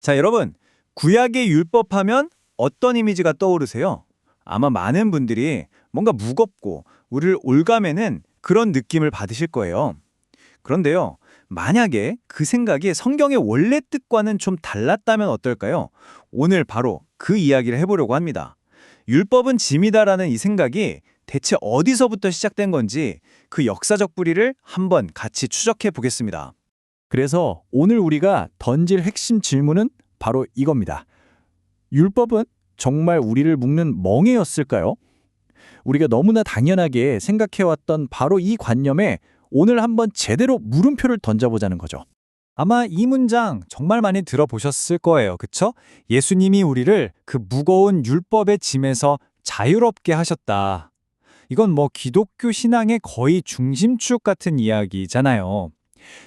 자, 여러분, 구약의 율법하면 어떤 이미지가 떠오르세요? 아마 많은 분들이 뭔가 무겁고 우리를 올가매는 그런 느낌을 받으실 거예요. 그런데요, 만약에 그 생각이 성경의 원래 뜻과는 좀 달랐다면 어떨까요? 오늘 바로 그 이야기를 해보려고 합니다. 율법은 짐이다라는 이 생각이 대체 어디서부터 시작된 건지 그 역사적 뿌리를 한번 같이 추적해 보겠습니다. 그래서 오늘 우리가 던질 핵심 질문은 바로 이겁니다. 율법은 정말 우리를 묶는 멍에였을까요? 우리가 너무나 당연하게 생각해왔던 바로 이 관념에 오늘 한번 제대로 물음표를 던져보자는 거죠. 아마 이 문장 정말 많이 들어보셨을 거예요. 그쵸? 예수님이 우리를 그 무거운 율법의 짐에서 자유롭게 하셨다. 이건 뭐 기독교 신앙의 거의 중심축 같은 이야기잖아요.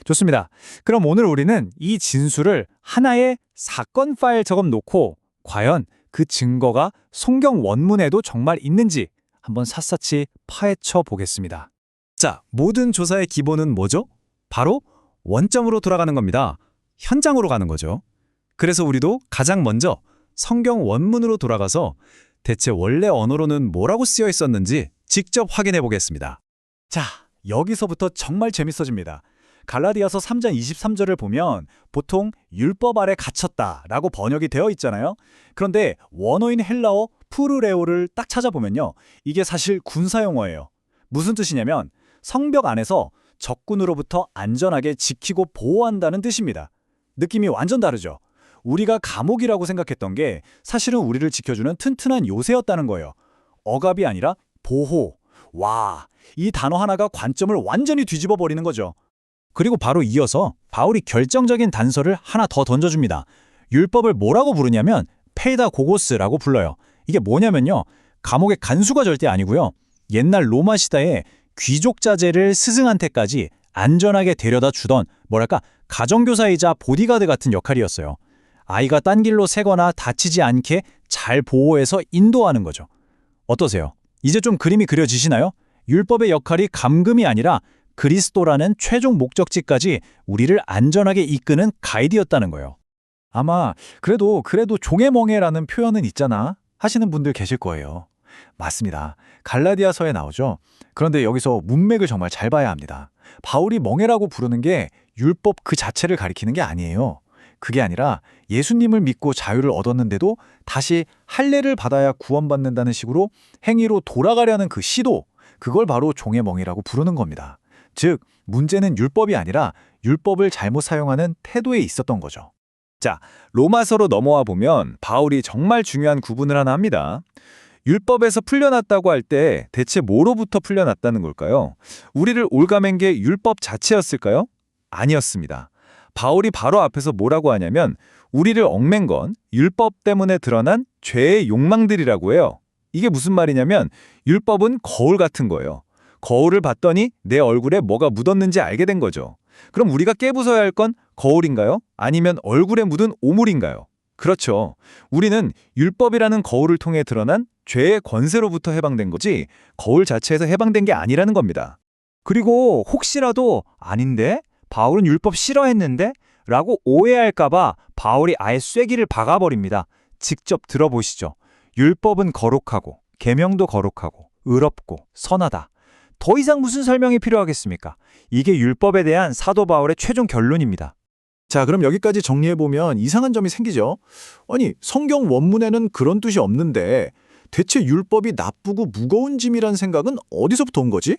좋습니다. 그럼 오늘 우리는 이 진술을 하나의 사건 파일처럼 놓고 과연 그 증거가 성경 원문에도 정말 있는지 한번 샅샅이 파헤쳐 보겠습니다. 자, 모든 조사의 기본은 뭐죠? 바로 원점으로 돌아가는 겁니다. 현장으로 가는 거죠. 그래서 우리도 가장 먼저 성경 원문으로 돌아가서 대체 원래 언어로는 뭐라고 쓰여 있었는지 직접 확인해 보겠습니다. 자, 여기서부터 정말 재밌어집니다. 갈라디아서 3장 23절을 보면 보통 율법 아래 갇혔다라고 번역이 되어 있잖아요. 그런데 원어인 헬라어 푸르레오를 딱 찾아보면요. 이게 사실 군사용어예요. 무슨 뜻이냐면 성벽 안에서 적군으로부터 안전하게 지키고 보호한다는 뜻입니다. 느낌이 완전 다르죠. 우리가 감옥이라고 생각했던 게 사실은 우리를 지켜주는 튼튼한 요새였다는 거예요. 억압이 아니라 보호. 와, 이 단어 하나가 관점을 완전히 뒤집어 버리는 거죠. 그리고 바로 이어서 바울이 결정적인 단서를 하나 더 던져줍니다. 율법을 뭐라고 부르냐면 페다고고스라고 불러요. 이게 뭐냐면요. 감옥의 간수가 절대 아니고요. 옛날 로마 시대에 귀족 자제를 스승한테까지 안전하게 데려다 주던 뭐랄까 가정교사이자 보디가드 같은 역할이었어요. 아이가 딴 길로 새거나 다치지 않게 잘 보호해서 인도하는 거죠. 어떠세요? 이제 좀 그림이 그려지시나요? 율법의 역할이 감금이 아니라 그리스도라는 최종 목적지까지 우리를 안전하게 이끄는 가이드였다는 거예요. 아마 그래도 종애멍에라는 표현은 있잖아 하시는 분들 계실 거예요. 맞습니다. 갈라디아서에 나오죠. 그런데 여기서 문맥을 정말 잘 봐야 합니다. 바울이 멍에라고 부르는 게 율법 그 자체를 가리키는 게 아니에요. 그게 아니라 예수님을 믿고 자유를 얻었는데도 다시 할례를 받아야 구원받는다는 식으로 행위로 돌아가려는 그 시도, 그걸 바로 종애멍이라고 부르는 겁니다. 즉, 문제는 율법이 아니라 율법을 잘못 사용하는 태도에 있었던 거죠. 자, 로마서로 넘어와 보면 바울이 정말 중요한 구분을 하나 합니다. 율법에서 풀려났다고 할 때 대체 뭐로부터 풀려났다는 걸까요? 우리를 올가맨 게 율법 자체였을까요? 아니었습니다. 바울이 바로 앞에서 뭐라고 하냐면 우리를 얽맨 건 율법 때문에 드러난 죄의 욕망들이라고 해요. 이게 무슨 말이냐면 율법은 거울 같은 거예요. 거울을 봤더니 내 얼굴에 뭐가 묻었는지 알게 된 거죠. 그럼 우리가 깨부숴야 할 건 거울인가요? 아니면 얼굴에 묻은 오물인가요? 그렇죠. 우리는 율법이라는 거울을 통해 드러난 죄의 권세로부터 해방된 거지 거울 자체에서 해방된 게 아니라는 겁니다. 그리고 혹시라도 아닌데? 바울은 율법 싫어했는데? 라고 오해할까 봐 바울이 아예 쐐기를 박아버립니다. 직접 들어보시죠. 율법은 거룩하고 계명도 거룩하고 의롭고 선하다. 더 이상 무슨 설명이 필요하겠습니까? 이게 율법에 대한 사도 바울의 최종 결론입니다. 자, 그럼 여기까지 정리해보면 이상한 점이 생기죠. 아니, 성경 원문에는 그런 뜻이 없는데 대체 율법이 나쁘고 무거운 짐이란 생각은 어디서부터 온 거지?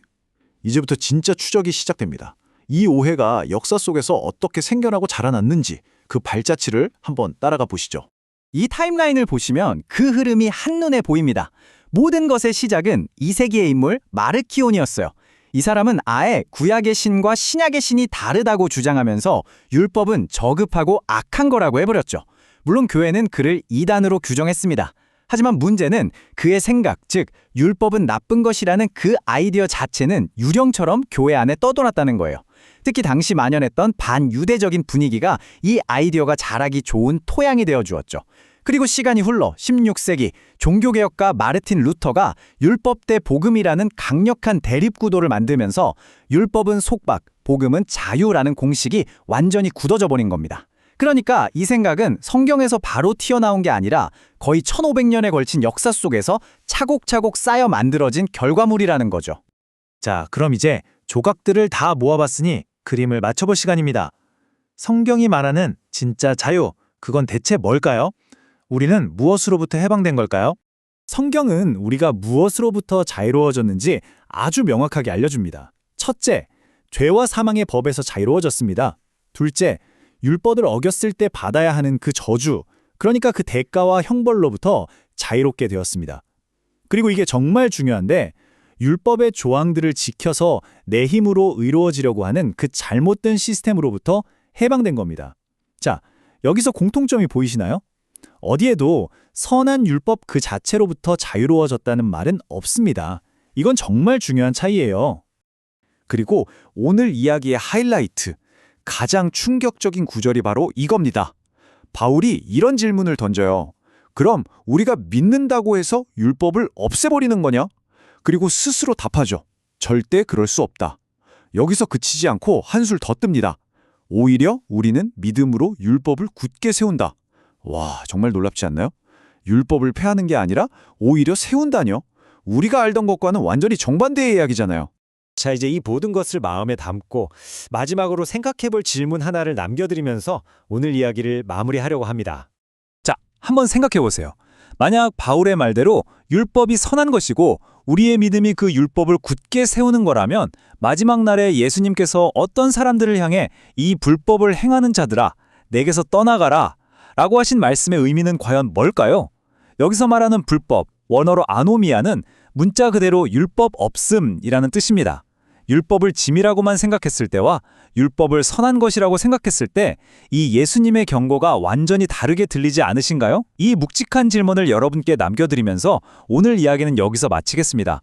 이제부터 진짜 추적이 시작됩니다. 이 오해가 역사 속에서 어떻게 생겨나고 자라났는지 그 발자취를 한번 따라가 보시죠. 이 타임라인을 보시면 그 흐름이 한눈에 보입니다. 모든 것의 시작은 2세기의 인물 마르키온이었어요. 이 사람은 아예 구약의 신과 신약의 신이 다르다고 주장하면서 율법은 저급하고 악한 거라고 해버렸죠. 물론 교회는 그를 이단으로 규정했습니다. 하지만 문제는 그의 생각, 즉 율법은 나쁜 것이라는 그 아이디어 자체는 유령처럼 교회 안에 떠돌았다는 거예요. 특히 당시 만연했던 반유대적인 분위기가 이 아이디어가 자라기 좋은 토양이 되어주었죠. 그리고 시간이 흘러 16세기 종교개혁가 마르틴 루터가 율법 대 복음이라는 강력한 대립구도를 만들면서 율법은 속박, 복음은 자유라는 공식이 완전히 굳어져 버린 겁니다. 그러니까 이 생각은 성경에서 바로 튀어나온 게 아니라 거의 1500년에 걸친 역사 속에서 차곡차곡 쌓여 만들어진 결과물이라는 거죠. 자, 그럼 이제 조각들을 다 모아봤으니 그림을 맞춰볼 시간입니다. 성경이 말하는 진짜 자유, 그건 대체 뭘까요? 우리는 무엇으로부터 해방된 걸까요? 성경은 우리가 무엇으로부터 자유로워졌는지 아주 명확하게 알려줍니다. 첫째, 죄와 사망의 법에서 자유로워졌습니다. 둘째, 율법을 어겼을 때 받아야 하는 그 저주, 그러니까 그 대가와 형벌로부터 자유롭게 되었습니다. 그리고 이게 정말 중요한데, 율법의 조항들을 지켜서 내 힘으로 의로워지려고 하는 그 잘못된 시스템으로부터 해방된 겁니다. 자, 여기서 공통점이 보이시나요? 어디에도 선한 율법 그 자체로부터 자유로워졌다는 말은 없습니다. 이건 정말 중요한 차이예요. 그리고 오늘 이야기의 하이라이트, 가장 충격적인 구절이 바로 이겁니다. 바울이 이런 질문을 던져요. 그럼 우리가 믿는다고 해서 율법을 없애버리는 거냐? 그리고 스스로 답하죠. 절대 그럴 수 없다. 여기서 그치지 않고 한술 더 뜹니다. 오히려 우리는 믿음으로 율법을 굳게 세운다. 와, 정말 놀랍지 않나요? 율법을 폐하는 게 아니라 오히려 세운다뇨? 우리가 알던 것과는 완전히 정반대의 이야기잖아요. 자, 이제 이 모든 것을 마음에 담고 마지막으로 생각해볼 질문 하나를 남겨드리면서 오늘 이야기를 마무리하려고 합니다. 자, 한번 생각해 보세요. 만약 바울의 말대로 율법이 선한 것이고 우리의 믿음이 그 율법을 굳게 세우는 거라면 마지막 날에 예수님께서 어떤 사람들을 향해 이 불법을 행하는 자들아, 내게서 떠나가라 라고 하신 말씀의 의미는 과연 뭘까요? 여기서 말하는 불법, 원어로 아노미아는 문자 그대로 율법 없음이라는 뜻입니다. 율법을 짐이라고만 생각했을 때와 율법을 선한 것이라고 생각했을 때 이 예수님의 경고가 완전히 다르게 들리지 않으신가요? 이 묵직한 질문을 여러분께 남겨드리면서 오늘 이야기는 여기서 마치겠습니다.